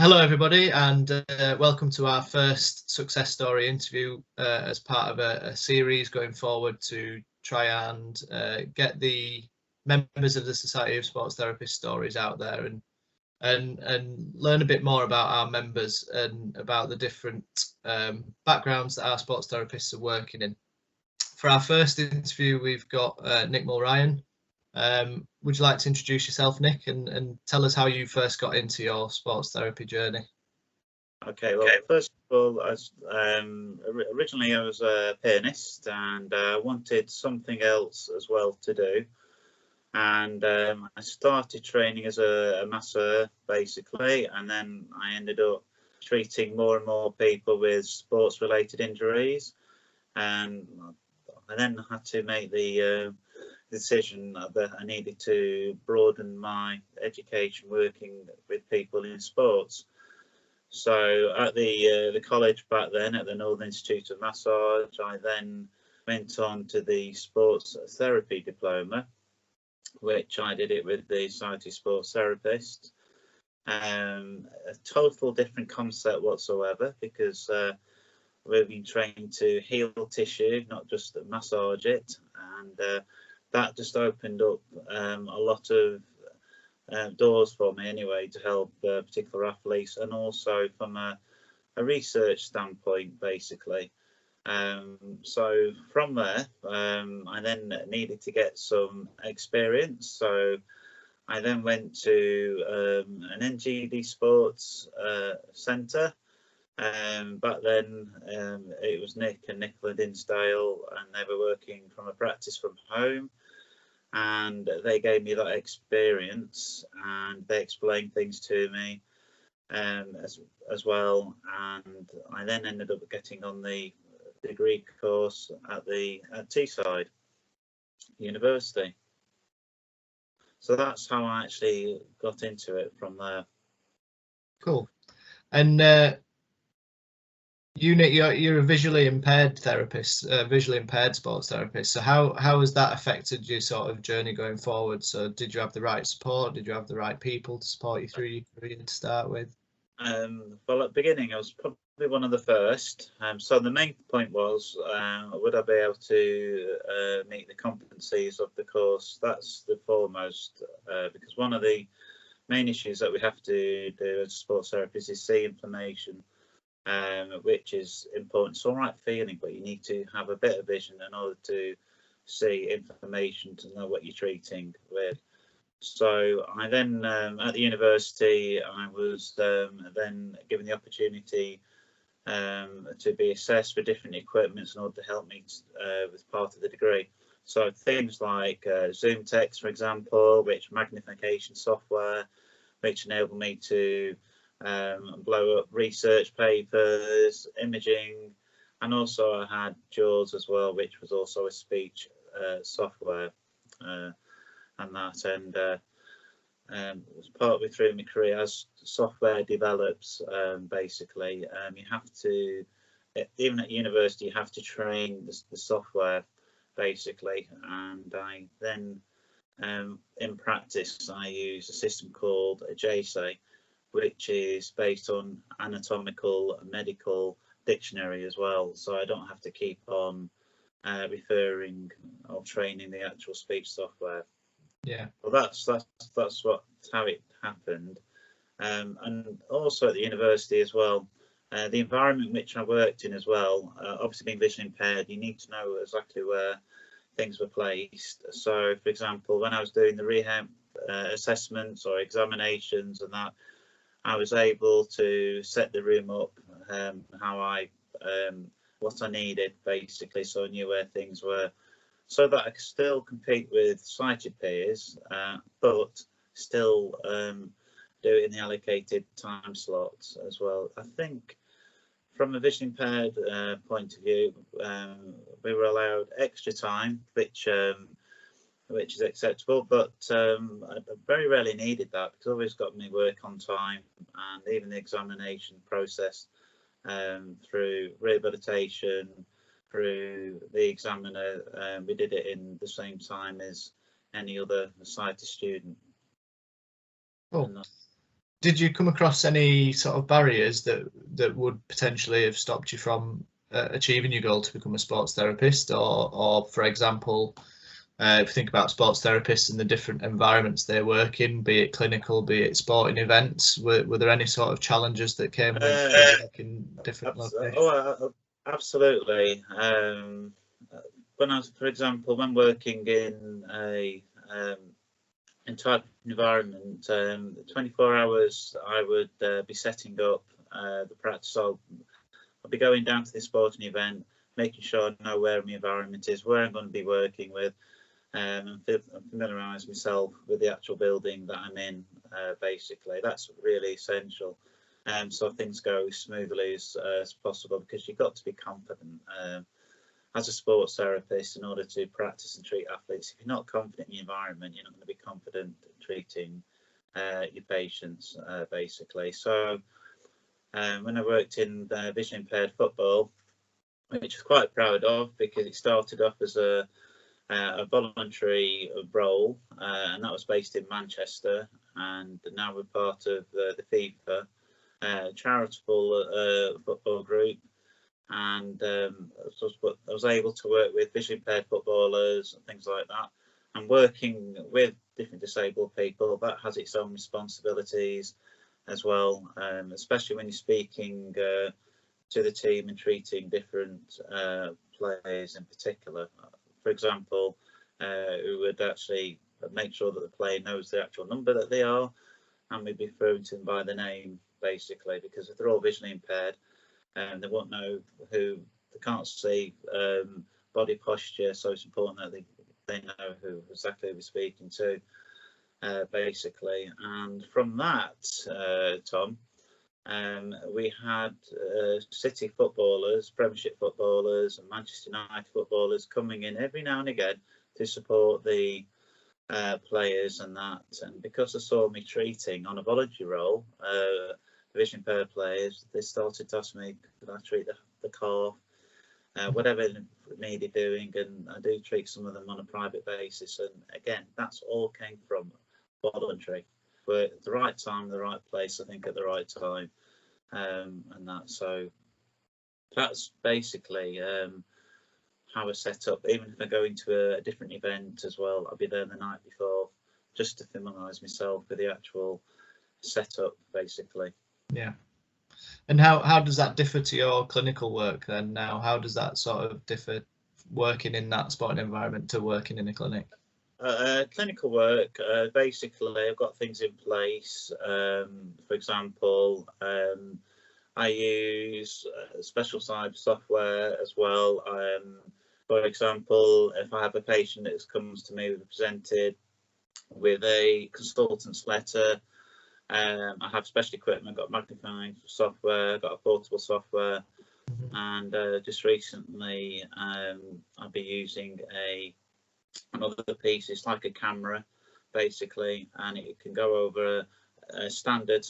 Hello, everybody, and welcome to our first success story interview as part of a series going forward to try and get the members of the Society of Sports Therapists stories out there and learn a bit more about our members and about the different backgrounds that our sports therapists are working in. For our first interview, we've got Nick Mulryan. Would you like to introduce yourself, Nick, and tell us how you first got into your sports therapy journey? Okay, well, first of all, originally I was a pianist and wanted something else as well to do. And I started training as a masseur, basically, and then I ended up treating more and more people with sports-related injuries. And I then had to make the decision that I needed to broaden my education working with people in sports. So at the college back then, at the Northern Institute of Massage, I then went on to the sports therapy diploma, which I did it with the Society of Sports Therapists. A total different concept whatsoever, because we've been trained to heal tissue, not just massage it, and that just opened up a lot of doors for me anyway to help particular athletes, and also from a research standpoint, basically. So from there, I then needed to get some experience. So I then went to an NGD Sports Centre. Back then, it was Nick and Nicola Dinsdale, and they were working from a practice from home. And they gave me that experience, and they explained things to me as well. And I then ended up getting on the degree course at Teesside University. So that's how I actually got into it from there. Cool. And Nick, you're a visually impaired therapist, visually impaired sports therapist. So how has that affected your sort of journey going forward? So did you have the right support? Did you have the right people to support you through your career to start with? Well, at the beginning, I was probably one of the first. So the main point was, would I be able to meet the competencies of the course? That's the foremost, because one of the main issues that we have to do as sports therapists is see information. Which is important. It's all right feeling, but you need to have a bit of vision in order to see information to know what you're treating with. So I then, at the university, I was then given the opportunity to be assessed for different equipments in order to help me with part of the degree. So things like Zoom text, for example, which magnification software, which enabled me to blow up research papers, imaging, and also I had JAWS as well, which was also a speech software, and that, and was partly through my career as software develops. Basically, you have to, even at university, you have to train the software, basically, and I then in practice I use a system called a JSA, which is based on anatomical medical dictionary as well, so I don't have to keep on referring or training the actual speech software. Yeah. Well, that's how it happened, and also at the university as well. The environment in which I worked in as well, obviously being visually impaired, you need to know exactly where things were placed. So, for example, when I was doing the rehab assessments or examinations and that, I was able to set the room up how I what I needed, basically, so I knew where things were, so that I could still compete with sighted peers, but still do it in the allocated time slots as well. I think from a vision impaired point of view, we were allowed extra time, which is acceptable, but I very rarely needed that, because I always got my work on time, and even the examination process through rehabilitation, through the examiner, we did it in the same time as any other sighted student. Cool. Did you come across any sort of barriers that would potentially have stopped you from achieving your goal to become a sports therapist, or for example, if you think about sports therapists and the different environments they work in, be it clinical, be it sporting events, were there any sort of challenges that came with working different locations? Absolutely. When I was, for example, when working in a type environment, 24 hours I would be setting up the practice. I'll be going down to the sporting event, making sure I know where my environment is, where I'm going to be working with, and familiarise myself with the actual building that I'm in. Basically, that's really essential. So things go as smoothly as possible, because you've got to be confident as a sports therapist in order to practice and treat athletes. If you're not confident in the environment, you're not going to be confident treating your patients, basically. So when I worked in vision impaired football, which I was quite proud of, because it started off as a voluntary role, and that was based in Manchester, and now we're part of the FIFA charitable football group. And I was able to work with visually impaired footballers and things like that. And working with different disabled people, that has its own responsibilities as well, especially when you're speaking to the team and treating different players in particular. For example, who would actually make sure that the player knows the actual number that they are, and we'd be referring to them by the name, basically, because if they're all visually impaired, they won't know who, they can't see body posture, so it's important that they know exactly who we're speaking to, basically. And from that, Tom, we had City footballers, Premiership footballers and Manchester United footballers coming in every now and again to support the players and that. And because they saw me treating on a voluntary role, vision impaired players, they started to ask me, could I treat the calf, whatever needed doing, and I do treat some of them on a private basis. And again, that's all came from voluntary. We're at the right time, the right place, I think, at the right time, and that. So that's basically how I set up. Even if I go into a different event as well, I'll be there the night before just to familiarise myself with the actual setup, basically. Yeah. And how does that differ to your clinical work then now? How does that sort of differ, working in that sporting environment to working in a clinic? Clinical work, basically, I've got things in place. For example, I use special side software as well. For example, if I have a patient that comes to me presented with a consultant's letter, I have special equipment, got magnifying software, got a portable software, and just recently I'll be using another piece. It's like a camera, basically, and it can go over a standard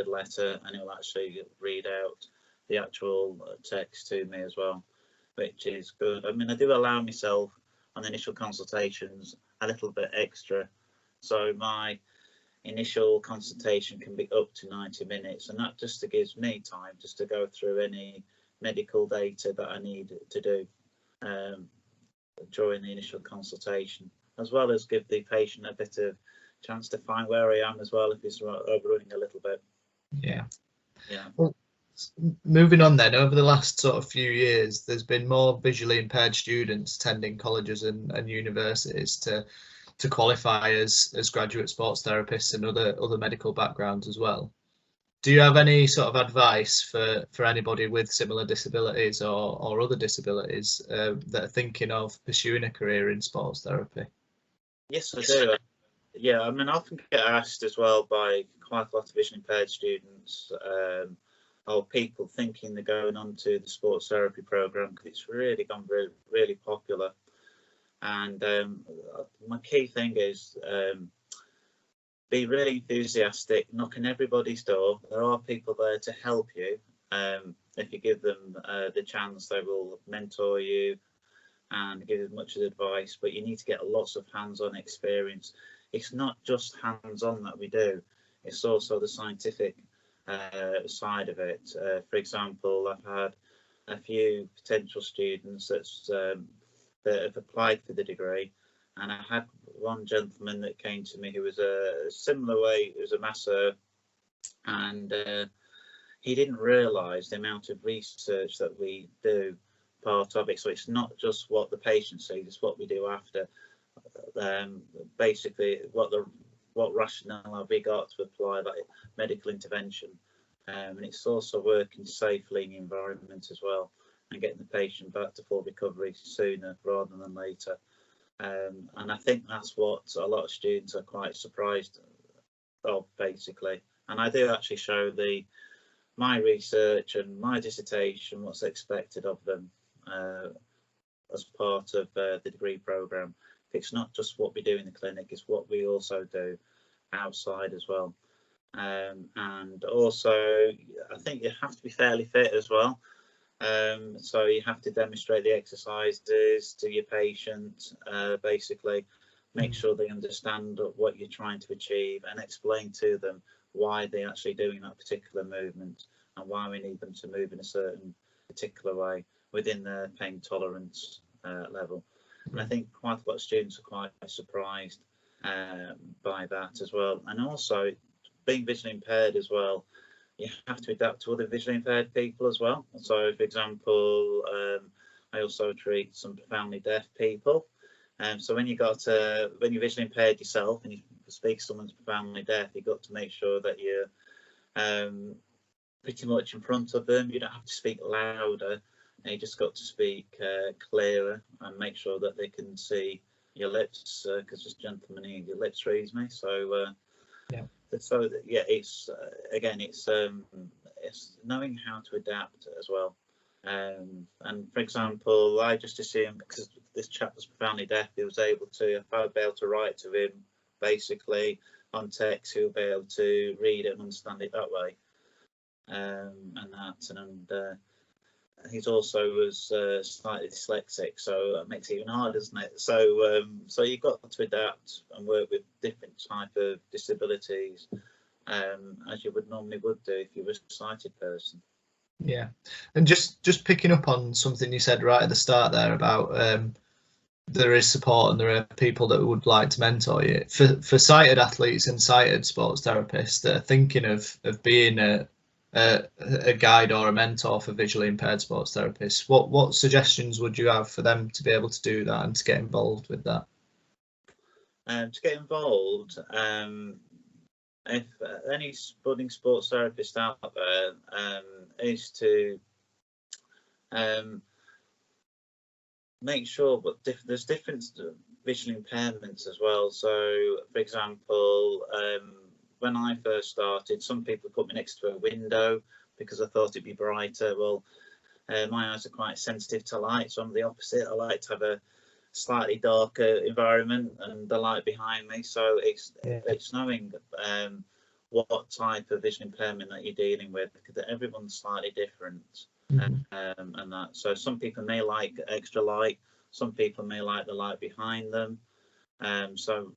letter, and it will actually read out the actual text to me as well, which is good. I mean, I do allow myself on initial consultations a little bit extra, so my initial consultation can be up to 90 minutes, and that just gives me time just to go through any medical data that I need to do during the initial consultation, as well as give the patient a bit of chance to find where I am as well, if it's overrunning a little bit. Yeah. Well, moving on then, over the last sort of few years, there's been more visually impaired students attending colleges and universities to qualify as graduate sports therapists and other medical backgrounds as well. Do you have any sort of advice for anybody with similar disabilities or other disabilities that are thinking of pursuing a career in sports therapy? Yes, I do. Yeah, I mean, I often get asked as well by quite a lot of vision impaired students, or people thinking they're going on to the sports therapy program, because it's really gone really popular. And my key thing is be really enthusiastic, knock on everybody's door. There are people there to help you. If you give them the chance, they will mentor you and give as much advice, but you need to get lots of hands-on experience. It's not just hands-on that we do. it's also the scientific side of it. For example, I've had a few potential students that have applied for the degree, and I had one gentleman that came to me who was a similar way, he was a masseur, and he didn't realise the amount of research that we do part of it. So it's not just what the patient sees, it's what we do after. Basically, what rationale have we got to apply that medical intervention? And it's also working safely in the environment as well, and getting the patient back to full recovery sooner rather than later. And I think that's what a lot of students are quite surprised of, basically. And I do actually show my research and my dissertation, what's expected of them as part of the degree programme. It's not just what we do in the clinic, it's what we also do outside as well. And also, I think you have to be fairly fit as well. So you have to demonstrate the exercises to your patient, basically make sure they understand what you're trying to achieve, and explain to them why they're actually doing that particular movement and why we need them to move in a certain particular way within their pain tolerance level. And I think quite a lot of students are quite surprised by that as well. And also, being visually impaired as well, you have to adapt to other visually impaired people as well. So, for example, I also treat some profoundly deaf people. So when you're visually impaired yourself and you speak to someone who's profoundly deaf, you've got to make sure that you're pretty much in front of them. You don't have to speak louder. You just got to speak clearer and make sure that they can see your lips, because this gentleman here, your lips reads me. So yeah. So yeah, it's again, it's knowing how to adapt as well. And for example, I just assumed, because this chap was profoundly deaf, he was able to, if I'd be able to write to him basically on text, he'll be able to read it and understand it that way. And he's also was slightly dyslexic, so that makes it even harder, doesn't it? So so you've got to adapt and work with different type of disabilities, as you would normally do if you were a sighted person. Yeah, and just picking up on something you said right at the start there about there is support and there are people that would like to mentor you. For sighted athletes and sighted sports therapists that are thinking of being a guide or a mentor for visually impaired sports therapists, what suggestions would you have for them to be able to do that and to get involved with that? To get involved, if any budding sports therapist out there is to make sure, but there's different visual impairments as well. So, for example, when I first started, some people put me next to a window because I thought it'd be brighter. Well, my eyes are quite sensitive to light, so I'm the opposite. I like to have a slightly darker environment and the light behind me. So it's knowing what type of vision impairment that you're dealing with, because everyone's slightly different. And that, so some people may like extra light, some people may like the light behind them. So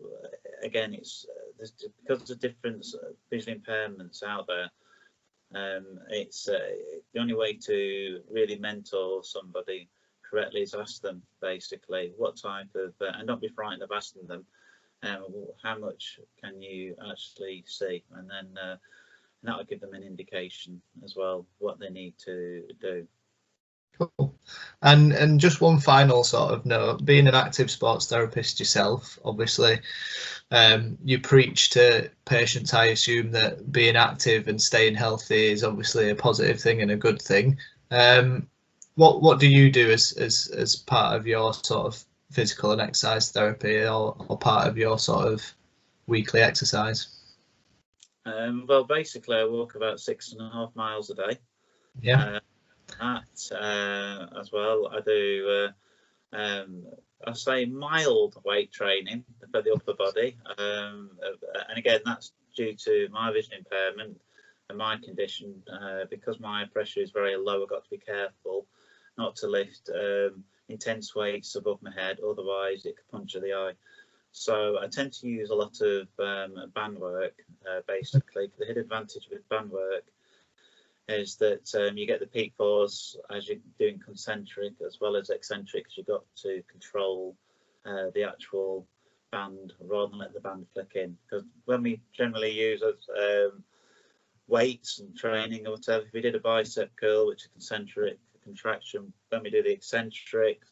again, it's because of different visual impairments out there. It's the only way to really mentor somebody correctly is ask them basically what type of, and don't be frightened of asking them how much can you actually see, and then that will give them an indication as well what they need to do. Cool. And just one final sort of note, being an active sports therapist yourself, obviously you preach to patients, I assume, that being active and staying healthy is obviously a positive thing and a good thing. What do you do as part of your sort of physical and exercise therapy, or part of your sort of weekly exercise? Well, basically I walk about 6.5 miles a day. Yeah. As well, I do I say mild weight training for the upper body, and again that's due to my vision impairment and my condition. Because my pressure is very low, I've got to be careful not to lift intense weights above my head, otherwise it could puncture the eye. So I tend to use a lot of band work, basically. The hidden advantage with band work is that you get the peak force as you're doing concentric as well as eccentric, because you've got to control the actual band rather than let the band flick in. Because when we generally use weights and training or whatever, if we did a bicep curl, which is concentric contraction, when we do the eccentric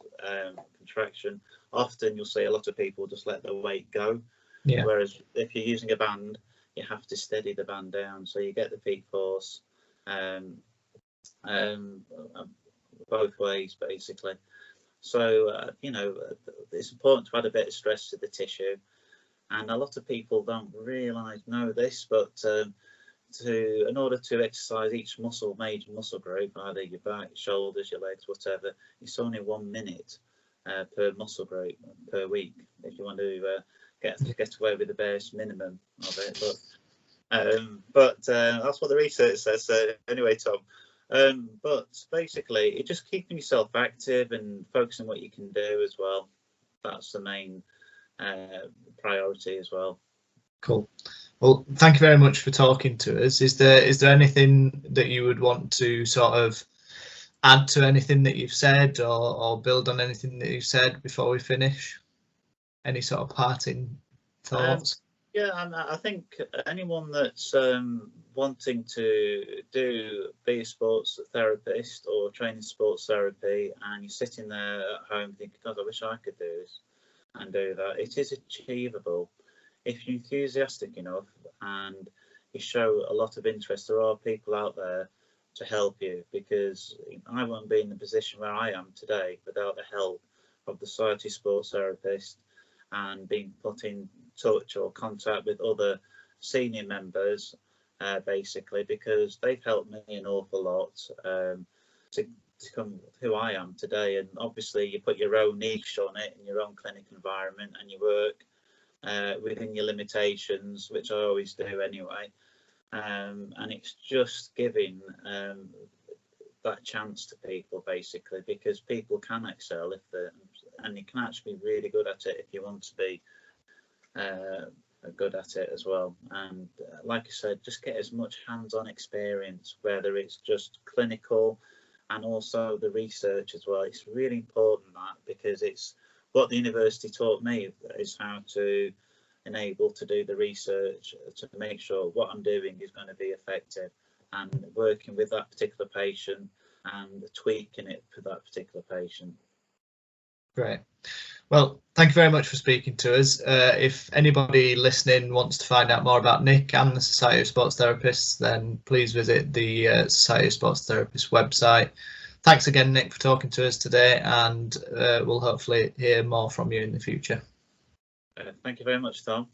contraction, often you'll see a lot of people just let the weight go. Yeah. Whereas if you're using a band, you have to steady the band down, so you get the peak force both ways, basically. So you know, it's important to add a bit of stress to the tissue, and a lot of people don't know this, but in order to exercise each major muscle group, either your back, shoulders, your legs, whatever, it's only 1 minute per muscle group per week if you want to get away with the barest minimum of it. But that's what the research says. So anyway, Tom, but basically it's just keeping yourself active and focusing on what you can do as well. That's the main priority as well. Cool. Well, thank you very much for talking to us. Is there anything that you would want to sort of add to anything that you've said, or build on anything that you've said before we finish? Any sort of parting thoughts? Yeah, I think anyone that's wanting to be a sports therapist or training sports therapy, and you're sitting there at home thinking, God, I wish I could do this and do that, it is achievable. If you're enthusiastic enough and you show a lot of interest, there are people out there to help you, because I won't be in the position where I am today without the help of the Society Sports Therapist and being put in touch or contact with other senior members, basically, because they've helped me an awful lot to become who I am today. And obviously you put your own niche on it in your own clinic environment, and you work within your limitations, which I always do anyway, and it's just giving that chance to people, basically, because people can excel and you can actually be really good at it if you want to be good at it as well. And like I said, just get as much hands-on experience, whether it's just clinical and also the research as well. It's really important, that, because it's what the university taught me, is how to enable to do the research to make sure what I'm doing is going to be effective, and working with that particular patient and tweaking it for that particular patient. Great. Well, thank you very much for speaking to us. If anybody listening wants to find out more about Nick and the Society of Sports Therapists, then please visit the Society of Sports Therapists website. Thanks again, Nick, for talking to us today, and we'll hopefully hear more from you in the future. Thank you very much, Tom.